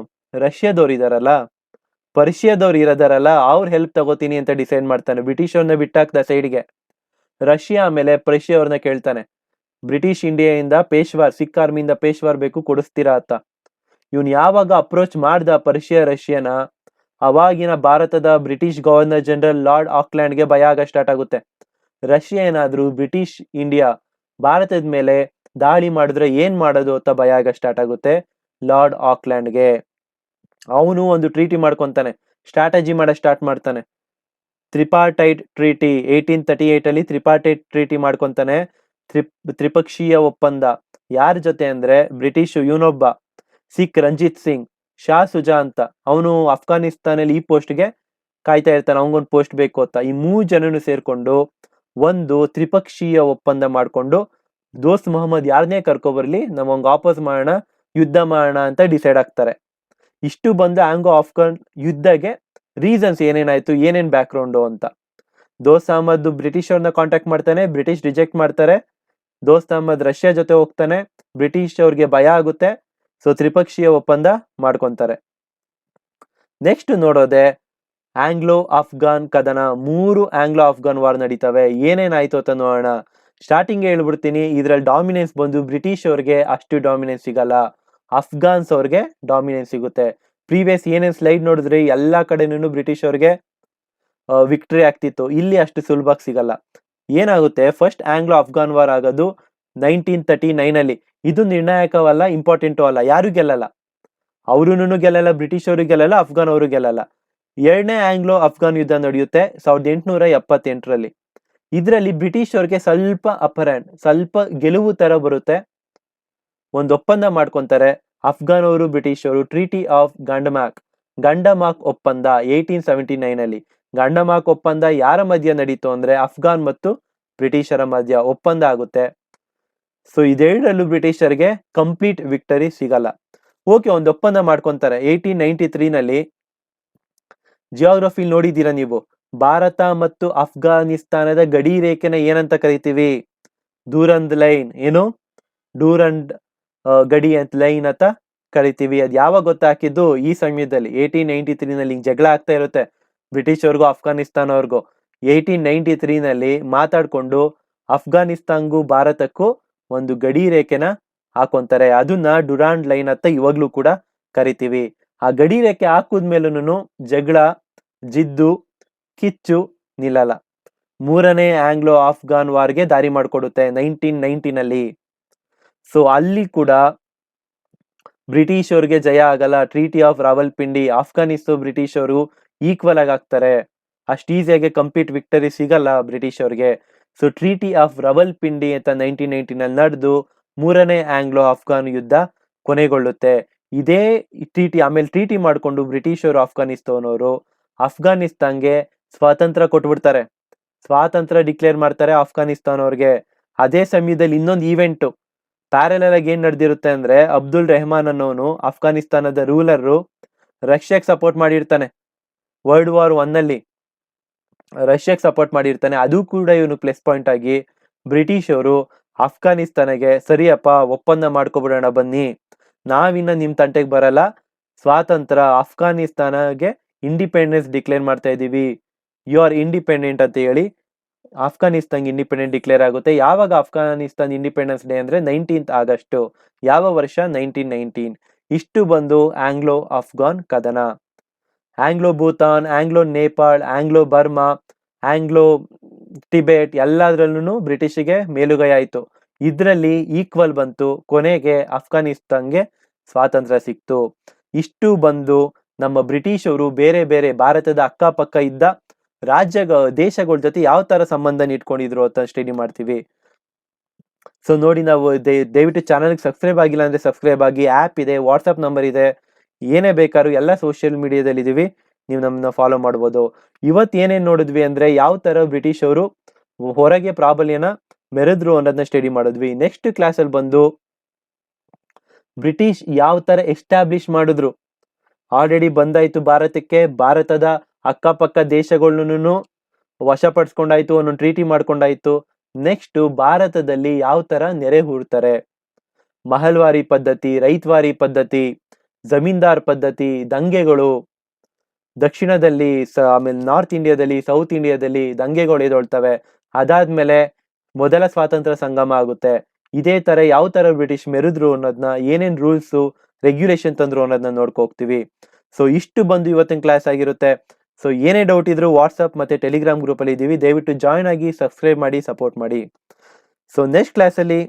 ರಷ್ಯಾದವ್ರು ಇದಾರಲ್ಲ, ಪರ್ಷಿಯಾದವ್ರು ಇರೋದಾರಲ್ಲ, ಅವ್ರ ಹೆಲ್ಪ್ ತಗೋತೀನಿ ಅಂತ ಡಿಸೈಡ್ ಮಾಡ್ತಾನೆ. ಬ್ರಿಟಿಷ್ ಅವ್ರನ್ನ ಬಿಟ್ಟಾಕ್ದ ಸೈಡ್ಗೆ. ರಷ್ಯಾ ಆಮೇಲೆ ಪರ್ಷಿಯಾ ಅವ್ರನ್ನ ಕೇಳ್ತಾನೆ, ಬ್ರಿಟಿಷ್ ಇಂಡಿಯಾದಿಂದ ಪೇಶ್ವಾರ್, ಸಿಖ್ ಆರ್ಮಿಯಿಂದ ಪೇಶ್ವಾರ್ ಬೇಕು, ಕೊಡಿಸ್ತೀರಾ ಅಂತ. ಇವನ್ ಯಾವಾಗ ಅಪ್ರೋಚ್ ಮಾಡ್ದ ರಷ್ಯಾನ, ಅವಾಗಿನ ಭಾರತದ ಬ್ರಿಟಿಷ್ ಗವರ್ನರ್ ಜನರಲ್ ಲಾರ್ಡ್ ಆಕ್ಲ್ಯಾಂಡ್ಗೆ ಭಯ ಆಗ ಸ್ಟಾರ್ಟ್ ಆಗುತ್ತೆ. ರಷ್ಯಾ ಏನಾದ್ರು ಬ್ರಿಟಿಷ್ ಇಂಡಿಯಾ ಭಾರತದ ಮೇಲೆ ದಾಳಿ ಮಾಡಿದ್ರೆ ಏನ್ ಮಾಡೋದು ಅಂತ ಭಯ ಆಗ ಸ್ಟಾರ್ಟ್ ಆಗುತ್ತೆ ಲಾರ್ಡ್ ಆಕ್ಲ್ಯಾಂಡ್ಗೆ. ಅವನು ಒಂದು ಟ್ರೀಟಿ ಮಾಡ್ಕೊಂತಾನೆ, ಸ್ಟ್ರಾಟಜಿ ಮಾಡಕ್ ಸ್ಟಾರ್ಟ್ ಮಾಡ್ತಾನೆ. ತ್ರಿಪಾರ್ಟೈಟ್ ಟ್ರೀಟಿ 1838 ಅಲ್ಲಿ ತ್ರಿಪಾರ್ಟೈಟ್ ಟ್ರೀಟಿ ಮಾಡ್ಕೊಂತಾನೆ. ತ್ರಿಪಕ್ಷೀಯ ಒಪ್ಪಂದ. ಯಾರ ಜೊತೆ ಅಂದ್ರೆ ಬ್ರಿಟಿಷ್ ಇವನೊಬ್ಬ ಸಿಖ್ ರಂಜಿತ್ ಸಿಂಗ್, ಶಾ ಸುಜಾ ಅಂತ, ಅವನು ಅಫ್ಘಾನಿಸ್ತಾನಲ್ಲಿ ಈ ಪೋಸ್ಟ್ಗೆ ಕಾಯ್ತಾ ಇರ್ತಾನೆ, ಅವನಿಗೊಂದು ಪೋಸ್ಟ್ ಬೇಕು ಅಂತ. ಈ 3 ಜನನು ಸೇರ್ಕೊಂಡು ಒಂದು ತ್ರಿಪಕ್ಷೀಯ ಒಪ್ಪಂದ ಮಾಡ್ಕೊಂಡು, ದೋಸ್ತ್ ಮೊಹಮ್ಮದ್ ಯಾರನ್ನೇ ಕರ್ಕೊಬರ್ಲಿ ನಮ್ಮಂಗ್ ವಾಪಸ್ ಮಾಡೋಣ, ಯುದ್ಧ ಮಾಡೋಣ ಅಂತ ಡಿಸೈಡ್ ಆಗ್ತಾರೆ. ಇಷ್ಟು ಬಂದು ಆಂಗ್ಲೋ ಆಫ್ಘನ್ ಯುದ್ಧಗೆ ರೀಸನ್ಸ್ ಏನೇನಾಯ್ತು, ಏನೇನ್ ಬ್ಯಾಕ್ ಗ್ರೌಂಡು ಅಂತ. ದೋಸ್ತ್ ಅಹಮದ್ ಬ್ರಿಟಿಷ್ ಅವ್ರನ್ನ ಕಾಂಟ್ಯಾಕ್ಟ್ ಮಾಡ್ತಾನೆ, ಬ್ರಿಟಿಷ್ ರಿಜೆಕ್ಟ್ ಮಾಡ್ತಾರೆ. ದೋಸ್ತ್ ಅಹಮದ್ ರಷ್ಯಾ ಜೊತೆ ಹೋಗ್ತಾನೆ, ಬ್ರಿಟಿಷ್ ಅವ್ರಿಗೆ ಭಯ ಆಗುತ್ತೆ. ಸೊ ತ್ರಿಪಕ್ಷೀಯ ಒಪ್ಪಂದ ಮಾಡ್ಕೊಂತಾರೆ. ನೆಕ್ಸ್ಟ್ ನೋಡೋದೆ ಆಂಗ್ಲೋ ಅಫ್ಘಾನ್ ಕದನ. 3 ಆಂಗ್ಲೋ ಅಫ್ಘಾನ್ ವಾರ್ ನಡೀತವೆ. ಏನೇನಾಯ್ತು ಅಂತ ನೋಡೋಣ. ಸ್ಟಾರ್ಟಿಂಗ್ ಹೇಳ್ಬಿಡ್ತೀನಿ, ಇದ್ರಲ್ಲಿ ಡಾಮಿನೆನ್ಸ್ ಬಂದು ಬ್ರಿಟಿಷ್ ಅವ್ರಿಗೆ ಅಷ್ಟು ಡಾಮಿನೆನ್ಸ್ ಸಿಗಲ್ಲ, ಅಫ್ಘಾನ್ಸ್ ಅವ್ರಿಗೆ ಡಾಮಿನೆನ್ಸ್ ಸಿಗುತ್ತೆ. ಪ್ರೀವಿಯಸ್ ಏನೇನ್ ಸ್ಲೈಡ್ ನೋಡಿದ್ರೆ ಎಲ್ಲಾ ಕಡೆನೂ ಬ್ರಿಟಿಷ್ ಅವ್ರಿಗೆ ವಿಕ್ಟರಿ ಆಗ್ತಿತ್ತು, ಇಲ್ಲಿ ಅಷ್ಟು ಸುಲಭವಾಗಿ ಸಿಗಲ್ಲ. ಏನಾಗುತ್ತೆ, ಫಸ್ಟ್ ಆಂಗ್ಲೋ ಅಫ್ಘಾನ್ ವಾರ್ ಆಗೋದು 1939 ಅಲ್ಲಿ. ಇದು ನಿರ್ಣಾಯಕವಲ್ಲ, ಇಂಪಾರ್ಟೆಂಟು ಅಲ್ಲ, ಯಾರು ಗೆಲ್ಲಲ್ಲ, ಅವ್ರೂ ಗೆಲ್ಲಲ್ಲ, ಬ್ರಿಟಿಷ್ ಅವರು ಗೆಲ್ಲಲ್ಲ, ಅಫ್ಘಾನ್ ಅವರು ಗೆಲ್ಲಲ್ಲ. 2ನೇ ಆಂಗ್ಲೋ ಅಫ್ಘಾನ್ ಯುದ್ಧ ನಡೆಯುತ್ತೆ 1878ರಲ್ಲಿ. ಇದರಲ್ಲಿ ಬ್ರಿಟಿಷ್ ಅವ್ರಿಗೆ ಸ್ವಲ್ಪ ಅಪರ್ ಹ್ಯಾಂಡ್, ಸ್ವಲ್ಪ ಗೆಲುವು ತರ ಬರುತ್ತೆ. ಒಂದು ಒಪ್ಪಂದ ಮಾಡ್ಕೊಂತಾರೆ ಅಫ್ಘಾನ್ ಅವರು ಬ್ರಿಟಿಷ್ ಅವರು, ಟ್ರೀಟಿ ಆಫ್ ಗಂಡಮಾಕ್ ಒಪ್ಪಂದ 1879 ಅಲ್ಲಿ. ಗಂಡಮಾಕ್ ಒಪ್ಪಂದ ಯಾರ ಮಧ್ಯ ನಡೀತು ಅಂದ್ರೆ ಅಫ್ಘಾನ್ ಮತ್ತು ಬ್ರಿಟಿಷರ ಮಧ್ಯ ಒಪ್ಪಂದ ಆಗುತ್ತೆ. ಸೊ ಇದೆರಡರಲ್ಲೂ ಬ್ರಿಟಿಷರಿಗೆ ಕಂಪ್ಲೀಟ್ ವಿಕ್ಟರಿ ಸಿಗಲ್ಲ. ಓಕೆ, ಒಂದು ಒಪ್ಪಂದ ಮಾಡ್ಕೊಂತಾರೆ 1893ನಲ್ಲಿ. ಜಿಯೋಗ್ರಫಿ ನೋಡಿದ್ದೀರಾ ನೀವು, ಭಾರತ ಮತ್ತು ಅಫ್ಘಾನಿಸ್ತಾನದ ಗಡಿ ರೇಖೆನ ಏನಂತ ಕರಿತೀವಿ? ಡೂರಂಡ್ ಲೈನ್. ಏನು? ಡೂರಂಡ್ ಗಡಿ ಅಂತ ಲೈನ್ ಅಂತ ಕರಿತೀವಿ. ಅದ್ ಯಾವಾಗ ಗೊತ್ತಾಕಿದ್ದು? ಈ ಸಮಯದಲ್ಲಿ 1893ನಲ್ಲಿ ಜಗಳ ಆಗ್ತಾ ಇರುತ್ತೆ ಬ್ರಿಟಿಷ್ ಅವ್ರಿಗೂ ಅಫ್ಘಾನಿಸ್ತಾನ ಅವ್ರಿಗೂ. 1893ನಲ್ಲಿ ಮಾತಾಡ್ಕೊಂಡು ಅಫ್ಘಾನಿಸ್ತಾನ್ಗೂ ಭಾರತಕ್ಕೂ ಒಂದು ಗಡಿ ರೇಖೆನ ಹಾಕೊಂತಾರೆ. ಅದನ್ನ ಡುರಾಂಡ್ ಲೈನ್ ಅಂತ ಇವಾಗ್ಲೂ ಕೂಡ ಕರಿತೀವಿ. ಆ ಗಡಿ ರೇಖೆ ಹಾಕಿದ್ಮೇಲೂ ಜಗಳ, ಜಿದ್ದು, ಕಿಚ್ಚು ನಿಲ್ಲಲ್ಲ. 3ನೇ ಆಂಗ್ಲೋ ಅಫ್ಘಾನ್ ವಾರ್ಗೆ ದಾರಿ ಮಾಡಿಕೊಡುತ್ತೆ 1919ನಲ್ಲಿ. ಸೊ ಅಲ್ಲಿ ಕೂಡ ಬ್ರಿಟಿಷ್ ಅವ್ರಿಗೆ ಜಯ ಆಗಲ್ಲ. Treaty of Rawalpindi, Afghanistan British ಅವರು ಈಕ್ವಲ್ ಆಗಿ ಆಗ್ತಾರೆ. ಅಷ್ಟು ಈಸಿಯಾಗಿ ಕಂಪ್ಲೀಟ್ ವಿಕ್ಟರಿ ಸಿಗಲ್ಲ ಬ್ರಿಟಿಷ್ ಅವ್ರಿಗೆ. ಸೊ ಟ್ರೀಟಿ ಆಫ್ ರಾವಲ್ಪಿಂಡಿ ಅಂತ 1919ನಲ್ಲಿ ನಡೆದು 3ನೇ ಆಂಗ್ಲೋ ಅಫ್ಘಾನ್ ಯುದ್ಧ ಕೊನೆಗೊಳ್ಳುತ್ತೆ. ಇದೇ ಟ್ರೀಟಿ ಆಮೇಲೆ ಟ್ರೀಟಿ ಮಾಡಿಕೊಂಡು ಬ್ರಿಟಿಷ್ ಅವರು ಅಫ್ಘಾನಿಸ್ತಾನವರು ಅಫ್ಘಾನಿಸ್ತಾನ್ಗೆ ಸ್ವಾತಂತ್ರ್ಯ ಕೊಟ್ಬಿಡ್ತಾರೆ, ಸ್ವಾತಂತ್ರ್ಯ ಡಿಕ್ಲೇರ್ ಮಾಡ್ತಾರೆ ಅಫ್ಘಾನಿಸ್ತಾನ್ ಅವ್ರಿಗೆ. ಅದೇ ಸಮಯದಲ್ಲಿ ಇನ್ನೊಂದು ಈವೆಂಟ್ ಪ್ಯಾರಲಲ್ ಆಗಿ ಏನ್ ನಡೆದಿರುತ್ತೆ ಅಂದ್ರೆ, ಅಬ್ದುಲ್ ರೆಹಮಾನ್ ಅನ್ನೋನು ಅಫ್ಘಾನಿಸ್ತಾನದ ರೂಲರು ರಷ್ಯಾಗೆ ಸಪೋರ್ಟ್ ಮಾಡಿರ್ತಾನೆ. ವರ್ಲ್ಡ್ ವಾರ್ 1 ರಷ್ಯಾಗೆ ಸಪೋರ್ಟ್ ಮಾಡಿರ್ತಾನೆ. ಅದು ಕೂಡ ಇವನು ಪ್ಲಸ್ ಪಾಯಿಂಟ್ ಆಗಿ ಬ್ರಿಟಿಷ್ ಅವರು ಅಫ್ಘಾನಿಸ್ತಾನಗೆ ಸರಿಯಪ್ಪ ಒಪ್ಪಂದ ಮಾಡ್ಕೊಬಿಡೋಣ ಬನ್ನಿ, ನಾವಿನ್ನ ನಿಮ್ ತಂಟೆಗೆ ಬರಲ್ಲ, ಸ್ವಾತಂತ್ರ್ಯ ಅಫ್ಘಾನಿಸ್ತಾನಗೆ ಇಂಡಿಪೆಂಡೆನ್ಸ್ ಡಿಕ್ಲೇರ್ ಮಾಡ್ತಾ ಇದೀವಿ, ಯು ಆರ್ ಇಂಡಿಪೆಂಡೆಂಟ್ ಅಂತ ಹೇಳಿ ಆಫ್ಘಾನಿಸ್ತಾನ್ ಇಂಡಿಪೆಂಡೆಂಟ್ ಡಿಕ್ಲೇರ್ ಆಗುತ್ತೆ. ಯಾವಾಗ ಆಫ್ಘಾನಿಸ್ತಾನ್ ಇಂಡಿಪೆಂಡೆನ್ಸ್ ಡೇ ಅಂದ್ರೆ 19th ಆಗಸ್ಟ್. ಯಾವ ವರ್ಷ? 1919. ಇಷ್ಟು ಬಂದು ಆಂಗ್ಲೋ ಅಫ್ಘಾನ್ ಕದನ. Anglo Bhutan, Anglo Nepal, Anglo Burma, Anglo Tibet ಎಲ್ಲದ್ರಲ್ಲೂ ಬ್ರಿಟಿಷಿಗೆ ಮೇಲುಗೈ ಆಯ್ತು. ಇದ್ರಲ್ಲಿ ಈಕ್ವಲ್ ಬಂತು, ಕೊನೆಗೆ ಅಫ್ಘಾನಿಸ್ತಾನ್ಗೆ ಸ್ವಾತಂತ್ರ್ಯ ಸಿಕ್ತು. ಇಷ್ಟು ಬಂದು ನಮ್ಮ ಬ್ರಿಟಿಷರು ಬೇರೆ ಬೇರೆ ಭಾರತದ ಅಕ್ಕಪಕ್ಕ ಇದ್ದ ದೇಶಗಳ ಜೊತೆ ಯಾವ ತರ ಸಂಬಂಧ ಇಟ್ಕೊಂಡಿದ್ರು ಅಂತ ಸ್ಟಡಿ ಮಾಡ್ತೀವಿ. ಸೊ ನೋಡಿ, ನಾವು ದಯವಿಟ್ಟು ಚಾನಲ್ಗೆ ಸಬ್ಸ್ಕ್ರೈಬ್ ಆಗಿಲ್ಲ ಅಂದ್ರೆ ಸಬ್ಸ್ಕ್ರೈಬ್ ಆಗಿ. ಆ್ಯಪ್ ಇದೆ, ವಾಟ್ಸಪ್ ನಂಬರ್ ಇದೆ, ಏನೇ ಬೇಕಾದ್ರೂ ಎಲ್ಲ ಸೋಷಿಯಲ್ ಮೀಡಿಯಾದಲ್ಲಿ ಇದೀವಿ, ನೀವು ನಮ್ಮನ್ನ ಫಾಲೋ ಮಾಡ್ಬೋದು. ಇವತ್ತು ಏನೇನ್ ನೋಡಿದ್ವಿ ಅಂದ್ರೆ ಯಾವ ತರ ಬ್ರಿಟಿಷ್ ಅವರು ಹೊರಗೆ ಪ್ರಾಬಲ್ಯನ ಮೆರೆದ್ರು ಅನ್ನೋದನ್ನ ಸ್ಟಡಿ ಮಾಡಿದ್ವಿ. ನೆಕ್ಸ್ಟ್ ಕ್ಲಾಸಲ್ಲಿ ಬಂದು ಬ್ರಿಟಿಷ್ ಯಾವ ತರ ಎಸ್ಟಾಬ್ಲಿಷ್ ಮಾಡಿದ್ರು. ಆಲ್ರೆಡಿ ಬಂದಾಯ್ತು ಭಾರತಕ್ಕೆ, ಭಾರತದ ಅಕ್ಕಪಕ್ಕ ದೇಶಗಳನ್ನು ವಶಪಡಿಸ್ಕೊಂಡಾಯ್ತು, ಒಂದೊಂದು ಟ್ರೀಟಿ ಮಾಡ್ಕೊಂಡಾಯ್ತು. ನೆಕ್ಸ್ಟ್ ಭಾರತದಲ್ಲಿ ಯಾವ ತರ ನೆರೆ ಹೂಡ್ತಾರೆ, ಮಹಲ್ವಾರಿ ಪದ್ಧತಿ, ರೈತವಾರಿ ಪದ್ಧತಿ, ಜಮೀನ್ದಾರ್ ಪದ್ಧತಿ, ದಂಗೆಗಳು ದಕ್ಷಿಣದಲ್ಲಿ, ಆಮೇಲೆ ನಾರ್ತ್ ಇಂಡಿಯಾದಲ್ಲಿ, ಸೌತ್ ಇಂಡಿಯಾದಲ್ಲಿ ದಂಗೆಗಳು ಎದೊಳ್ತವೆ. ಅದಾದ್ಮೇಲೆ ಮೊದಲ ಸ್ವಾತಂತ್ರ್ಯ ಸಂಗಮ ಆಗುತ್ತೆ. ಇದೇ ತರ ಯಾವ ತರ ಬ್ರಿಟಿಷ್ ಮೆರೆದ್ರು ಅನ್ನೋದನ್ನ, ಏನೇನ್ ರೂಲ್ಸ್ ರೆಗ್ಯುಲೇಷನ್ ತಂದ್ರು ಅನ್ನೋದನ್ನ ನೋಡ್ಕೋಗ್ತೀವಿ. ಸೊ ಇಷ್ಟು ಬಂದು ಇವತ್ತಿನ ಕ್ಲಾಸ್ ಆಗಿರುತ್ತೆ. ಸೊ ಏನೇ ಡೌಟ್ ಇದ್ರು ವಾಟ್ಸಪ್ ಮತ್ತೆ ಟೆಲಿಗ್ರಾಮ್ ಗ್ರೂಪ್ ಅಲ್ಲಿ ಇದೀವಿ, ದಯವಿಟ್ಟು ಜಾಯ್ನ್ ಆಗಿ, ಸಬ್ಸ್ಕ್ರೈಬ್ ಮಾಡಿ, ಸಪೋರ್ಟ್ ಮಾಡಿ. ಸೊ ನೆಕ್ಸ್ಟ್ ಕ್ಲಾಸಲ್ಲಿ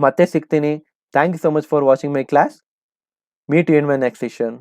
ಮತ್ತೆ ಸಿಗ್ತೀನಿ. Thank you so much for watching my class. Meet you in my next session.